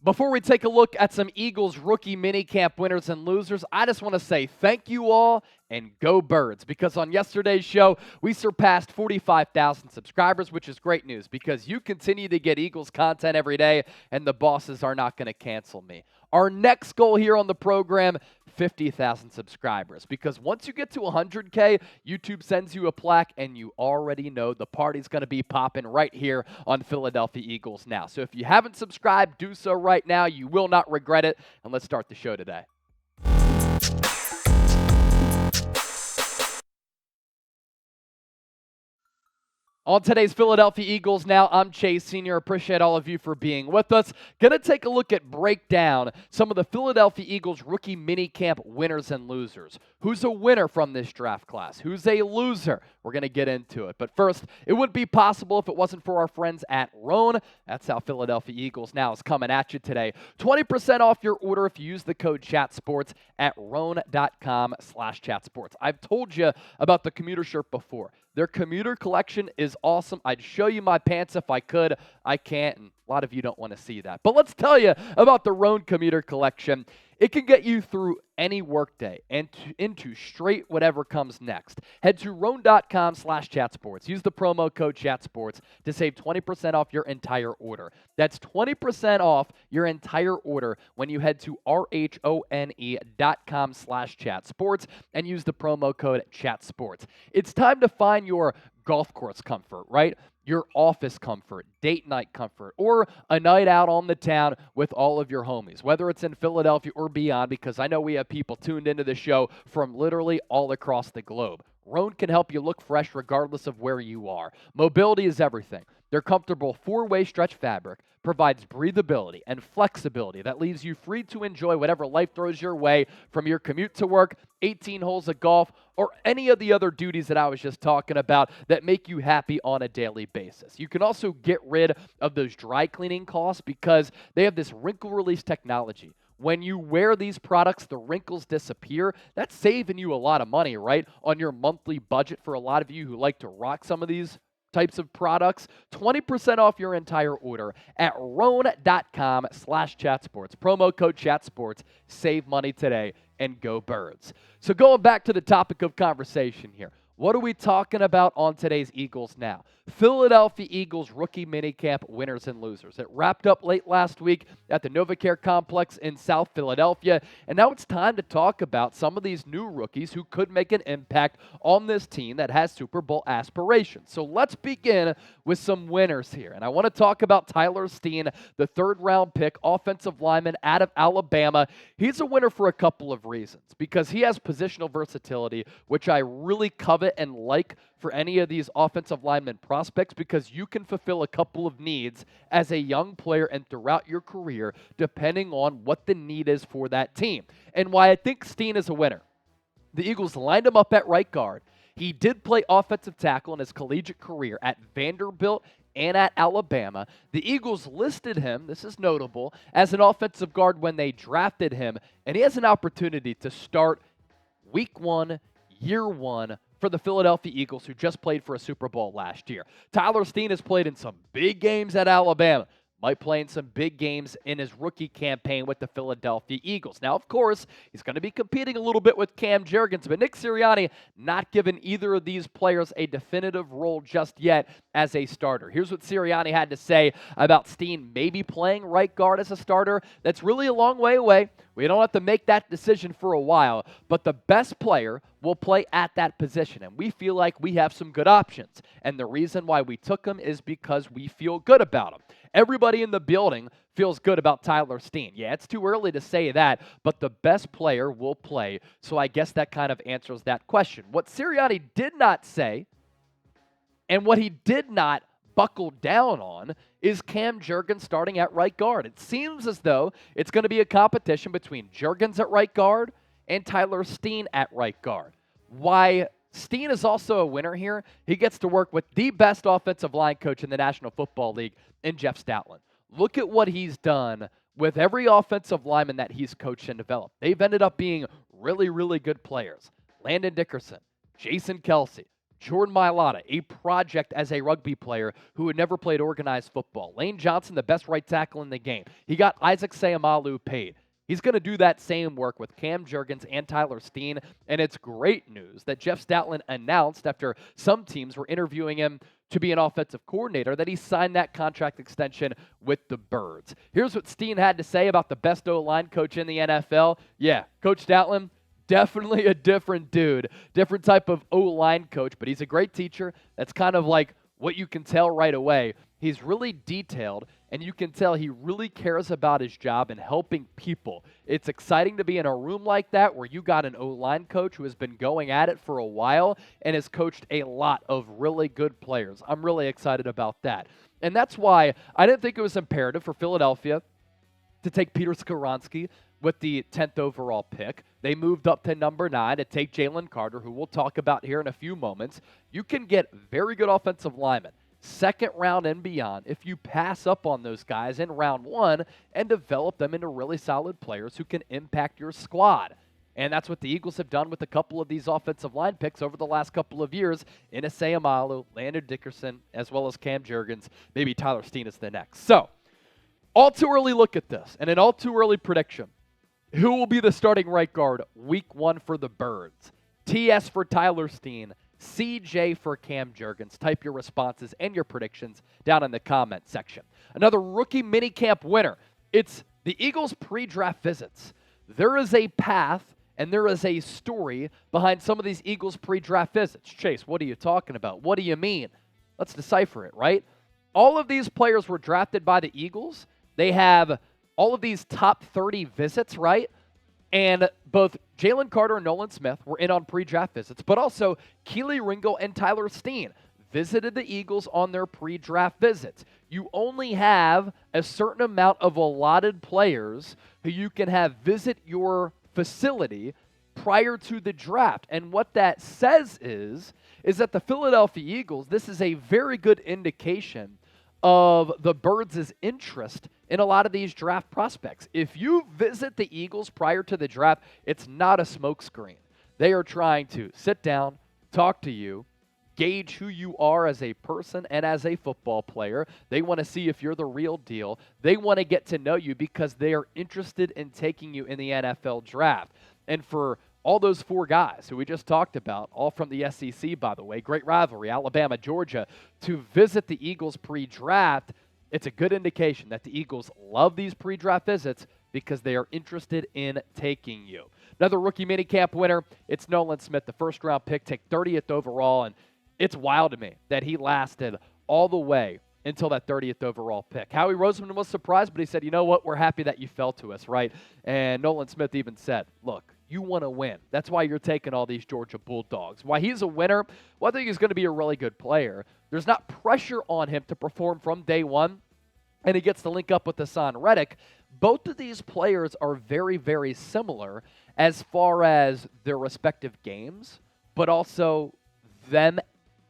Before we take a look at some Eagles rookie minicamp winners and losers, I just want to say thank you all and go Birds, because on yesterday's show, we surpassed 45,000 subscribers, which is great news because you continue to get Eagles content every day and the bosses are not going to cancel me. Our next goal here on the program, 50,000 subscribers, because once you get to 100K, YouTube sends you a plaque and you already know the party's going to be popping right here on Philadelphia Eagles Now. So if you haven't subscribed, do so right now. You will not regret it. And let's start the show today. On today's Philadelphia Eagles Now, I'm Chase Senior. Appreciate all of you for being with us. Going to take a look at breakdown some of the Philadelphia Eagles rookie minicamp winners and losers. Who's a winner from this draft class? Who's a loser? We're going to get into it. But first, it wouldn't be possible if it wasn't for our friends at Roan. That's how Philadelphia Eagles Now is coming at you today. 20% off your order if you use the code ChatSports at roan.com/chatsports. I've told you about the commuter shirt before. Their commuter collection is awesome. I'd show you my pants if I could. I can't, and a lot of you don't want to see that. But let's tell you about the Roan commuter collection. It can get you through any workday and into straight whatever comes next. Head to roan.com/chatsports. Use the promo code ChatSports to save 20% off your entire order. That's 20% off your entire order when you head to RHONE.com/chatsports and use the promo code ChatSports. It's time to find your golf course comfort, right? Your office comfort, date night comfort, or a night out on the town with all of your homies, whether it's in Philadelphia or beyond, because I know we have people tuned into the show from literally all across the globe. Roan can help you look fresh regardless of where you are. Mobility is everything. Their comfortable four-way stretch fabric provides breathability and flexibility that leaves you free to enjoy whatever life throws your way, from your commute to work, 18 holes of golf, or any of the other duties that I was just talking about that make you happy on a daily basis. You can also get rid of those dry cleaning costs because they have this wrinkle release technology. When you wear these products, the wrinkles disappear. That's saving you a lot of money, right, on your monthly budget for a lot of you who like to rock some of these types of products. 20% off your entire order at roan.com/chatsports. Promo code ChatSports. Save money today and go Birds. So going back to the topic of conversation here, what are we talking about on today's Eagles Now? Philadelphia Eagles rookie minicamp winners and losers. It wrapped up late last week at the NovaCare Complex in South Philadelphia, and now it's time to talk about some of these new rookies who could make an impact on this team that has Super Bowl aspirations. So let's begin with some winners here, and I want to talk about Tyler Steen, the third-round pick, offensive lineman out of Alabama. He's a winner for a couple of reasons, because he has positional versatility, which I really covet and like for any of these offensive lineman prospects, because you can fulfill a couple of needs as a young player and throughout your career depending on what the need is for that team. And why I think Steen is a winner. The Eagles lined him up at right guard. He did play offensive tackle in his collegiate career at Vanderbilt and at Alabama. The Eagles listed him, this is notable, as an offensive guard when they drafted him, and he has an opportunity to start week one, year one, for the Philadelphia Eagles, who just played for a Super Bowl last year. Tyler Steen has played in some big games at Alabama. Might play in some big games in his rookie campaign with the Philadelphia Eagles. Now, of course, he's going to be competing a little bit with Cam Jurgens, but Nick Sirianni not giving either of these players a definitive role just yet as a starter. Here's what Sirianni had to say about Steen maybe playing right guard as a starter. That's really a long way away. We don't have to make that decision for a while, but the best player will play at that position, and we feel like we have some good options. And the reason why we took him is because we feel good about him. Everybody in the building feels good about Tyler Steen. Yeah, it's too early to say that, but the best player will play. So I guess that kind of answers that question. What Sirianni did not say, and what he did not buckle down on, is Cam Jurgens starting at right guard. It seems as though it's going to be a competition between Jurgens at right guard and Tyler Steen at right guard. Why Steen is also a winner here, he gets to work with the best offensive line coach in the National Football League in Jeff Stoutland. Look at what he's done with every offensive lineman that he's coached and developed. They've ended up being really, really good players. Landon Dickerson, Jason Kelsey, Jordan Mailata, a project as a rugby player who had never played organized football. Lane Johnson, the best right tackle in the game. He got Isaac Seumalo paid. He's going to do that same work with Cam Jurgens and Tyler Steen, and it's great news that Jeff Stoutland announced after some teams were interviewing him to be an offensive coordinator that he signed that contract extension with the Birds. Here's what Steen had to say about the best O-line coach in the NFL. Yeah, Coach Stoutland, definitely a different dude, different type of O-line coach, but he's a great teacher. That's kind of like what you can tell right away. He's really detailed, and you can tell he really cares about his job and helping people. It's exciting to be in a room like that where you got an O-line coach who has been going at it for a while and has coached a lot of really good players. I'm really excited about that. And that's why I didn't think it was imperative for Philadelphia to take Peter Skoronski with the 10th overall pick. They moved up to number 9 to take Jalen Carter, who we'll talk about here in a few moments. You can get very good offensive linemen, second round and beyond, if you pass up on those guys in round 1 and develop them into really solid players who can impact your squad. And that's what the Eagles have done with a couple of these offensive line picks over the last couple of years. Ina Seumalo, Landon Dickerson, as well as Cam Jurgens. Maybe Tyler Steen is the next. So, all too early look at this, and an all too early prediction. Who will be the starting right guard week 1 for the Birds? TS for Tyler Steen, CJ for Cam Jurgens. Type your responses and your predictions down in the comment section. Another rookie minicamp winner. It's the Eagles pre-draft visits. There is a path and there is a story behind some of these Eagles pre-draft visits. Chase, what are you talking about? What do you mean? Let's decipher it, right? All of these players were drafted by the Eagles. They have all of these top 30 visits, right? And both Jalen Carter and Nolan Smith were in on pre-draft visits, but also Keely Ringo and Tyler Steen visited the Eagles on their pre-draft visits. You only have a certain amount of allotted players who you can have visit your facility prior to the draft. And what that says is that the Philadelphia Eagles, this is a very good indication of the Birds' interest in a lot of these draft prospects. If you visit the Eagles prior to the draft, it's not a smokescreen. They are trying to sit down, talk to you, gauge who you are as a person and as a football player. They want to see if you're the real deal. They want to get to know you because they are interested in taking you in the NFL draft. And for all those 4 guys who we just talked about, all from the SEC, by the way, great rivalry, Alabama, Georgia, to visit the Eagles pre-draft, it's a good indication that the Eagles love these pre-draft visits because they are interested in taking you. Another rookie minicamp winner, it's Nolan Smith, the first-round pick, take 30th overall, and it's wild to me that he lasted all the way until that 30th overall pick. Howie Roseman was surprised, but he said, you know what, we're happy that you fell to us, right? And Nolan Smith even said, look, you want to win. That's why you're taking all these Georgia Bulldogs. Why he's a winner, well, I think he's going to be a really good player. There's not pressure on him to perform from day one, and he gets to link up with Hassan Reddick. Both of these players are very, very similar as far as their respective games, but also them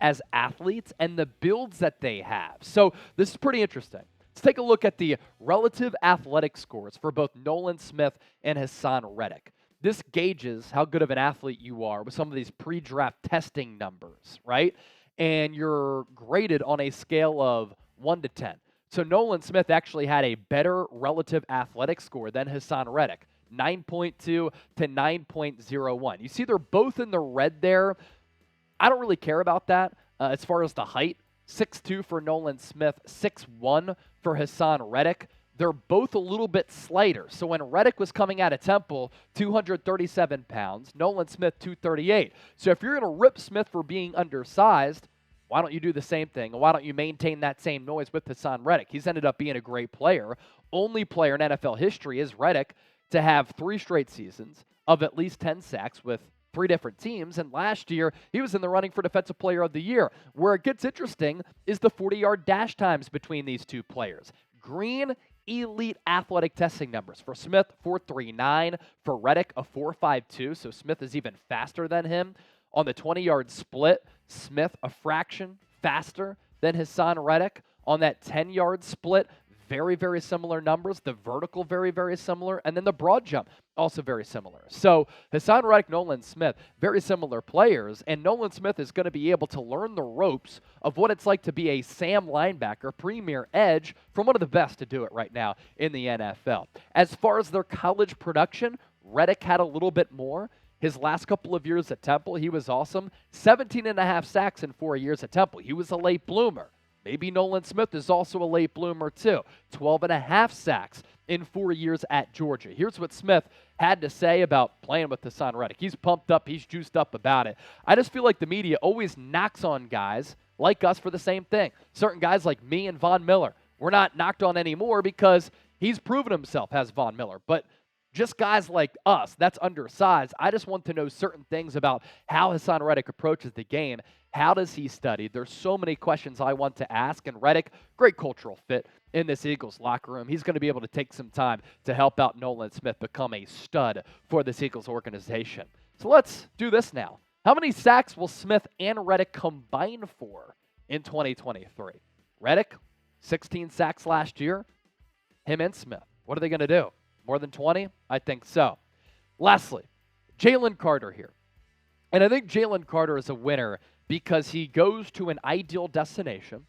as athletes and the builds that they have. So this is pretty interesting. Let's take a look at the relative athletic scores for both Nolan Smith and Hassan Reddick. This gauges how good of an athlete you are with some of these pre-draft testing numbers, right? And you're graded on a scale of 1 to 10. So Nolan Smith actually had a better relative athletic score than Hassan Reddick, 9.2 to 9.01. You see they're both in the red there. I don't really care about that as far as the height. 6'2" for Nolan Smith, 6'1" for Hassan Reddick. They're both a little bit slighter. So when Reddick was coming out of Temple, 237 pounds, Nolan Smith, 238. So if you're going to rip Smith for being undersized, why don't you do the same thing? And why don't you maintain that same noise with Hassan Reddick? He's ended up being a great player. Only player in NFL history is Reddick to have 3 straight seasons of at least 10 sacks with 3 different teams, and last year he was in the running for Defensive Player of the Year. Where it gets interesting is the 40-yard dash times between these 2 players. Green elite athletic testing numbers. For Smith, 4.39. For Reddick, a 4.52. So Smith is even faster than him. On the 20-yard split, Smith a fraction faster than Hassan Reddick. On that 10-yard split, very, very similar numbers. The vertical, very, very similar. And then the broad jump, also very similar. So Hassan Reddick, Nolan Smith, very similar players. And Nolan Smith is going to be able to learn the ropes of what it's like to be a Sam linebacker, premier edge, from one of the best to do it right now in the NFL. As far as their college production, Reddick had a little bit more. His last couple of years at Temple, he was awesome. 17.5 sacks in 4 years at Temple. He was a late bloomer. Maybe Nolan Smith is also a late bloomer too. 12.5 sacks in 4 years at Georgia. Here's what Smith had to say about playing with Hassan Reddick. He's pumped up. He's juiced up about it. I just feel like the media always knocks on guys like us for the same thing. Certain guys like me and Von Miller, we're not knocked on anymore because he's proven himself as Von Miller. But just guys like us, that's undersized. I just want to know certain things about how Hassan Reddick approaches the game. How does he study? There's so many questions I want to ask. And Reddick, great cultural fit in this Eagles locker room. He's going to be able to take some time to help out Nolan Smith become a stud for this Eagles organization. So let's do this now. How many sacks will Smith and Reddick combine for in 2023? Reddick, 16 sacks last year. Him and Smith, what are they going to do? More than 20? I think so. Lastly, Jalen Carter here. And I think Jalen Carter is a winner because he goes to an ideal destination.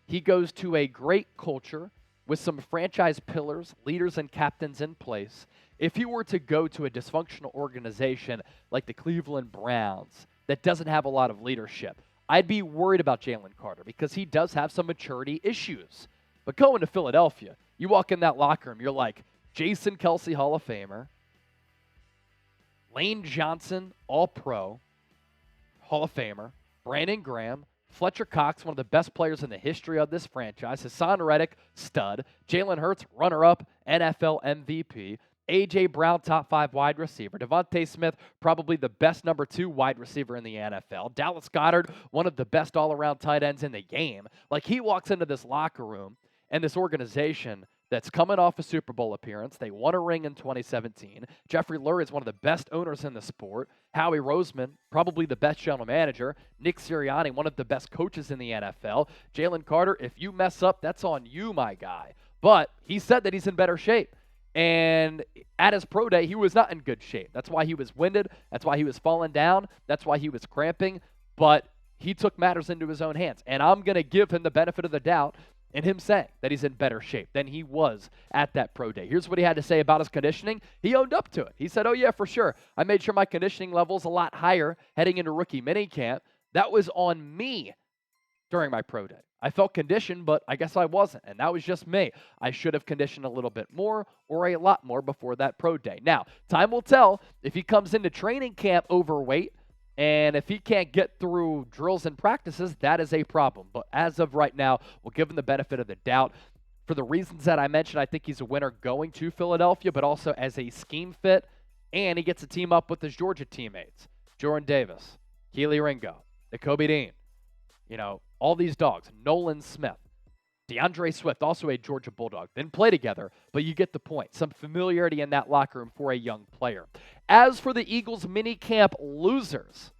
He goes to a great culture with some franchise pillars, leaders, and captains in place. If he were to go to a dysfunctional organization like the Cleveland Browns that doesn't have a lot of leadership, I'd be worried about Jalen Carter because he does have some maturity issues. But going to Philadelphia, you walk in that locker room, you're like, Jason Kelce, Hall of Famer. Lane Johnson, All-Pro, Hall of Famer. Brandon Graham. Fletcher Cox, one of the best players in the history of this franchise. Hassan Reddick, stud. Jalen Hurts, runner-up, NFL MVP. A.J. Brown, top 5 wide receiver. Devontae Smith, probably the best number 2 wide receiver in the NFL. Dallas Goedert, one of the best all-around tight ends in the game. Like, he walks into this locker room and this organization that's coming off a Super Bowl appearance. They won a ring in 2017. Jeffrey Lurie is one of the best owners in the sport. Howie Roseman, probably the best general manager. Nick Sirianni, one of the best coaches in the NFL. Jalen Carter, if you mess up, that's on you, my guy. But he said that he's in better shape. And at his pro day, he was not in good shape. That's why he was winded. That's why he was falling down. That's why he was cramping. But he took matters into his own hands. And I'm going to give him the benefit of the doubt in him saying that he's in better shape than he was at that pro day. Here's what he had to say about his conditioning. He owned up to it. He said, oh, yeah, for sure. I made sure my conditioning level's a lot higher heading into rookie minicamp. That was on me during my pro day. I felt conditioned, but I guess I wasn't, and that was just me. I should have conditioned a little bit more or a lot more before that pro day. Now, time will tell if he comes into training camp overweight. And if he can't get through drills and practices, that is a problem. But as of right now, we'll give him the benefit of the doubt. For the reasons that I mentioned, I think he's a winner going to Philadelphia, but also as a scheme fit. And he gets to team up with his Georgia teammates. Jordan Davis, Keely Ringo, Nakobe Dean. You know, all these dogs. Nolan Smith. DeAndre Swift, also a Georgia Bulldog. Didn't play together, but you get the point. Some familiarity in that locker room for a young player. As for the Eagles minicamp losers,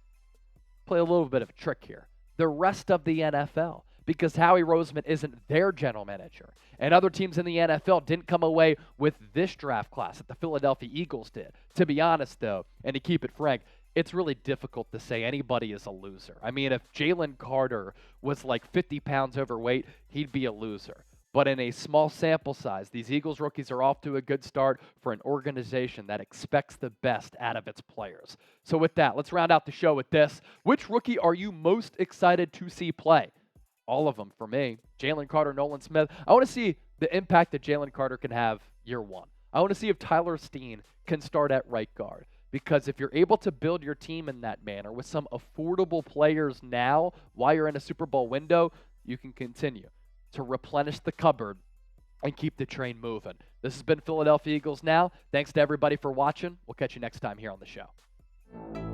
play a little bit of a trick here. The rest of the NFL, because Howie Roseman isn't their general manager. And other teams in the NFL didn't come away with this draft class that the Philadelphia Eagles did. To be honest, though, and to keep it frank, it's really difficult to say anybody is a loser. I mean, if Jalen Carter was like 50 pounds overweight, he'd be a loser. But in a small sample size, these Eagles rookies are off to a good start for an organization that expects the best out of its players. So with that, let's round out the show with this. Which rookie are you most excited to see play? All of them for me. Jalen Carter, Nolan Smith. I want to see the impact that Jalen Carter can have year one. I want to see if Tyler Steen can start at right guard. Because if you're able to build your team in that manner with some affordable players now while you're in a Super Bowl window, you can continue to replenish the cupboard and keep the train moving. This has been Philadelphia Eagles Now. Thanks to everybody for watching. We'll catch you next time here on the show.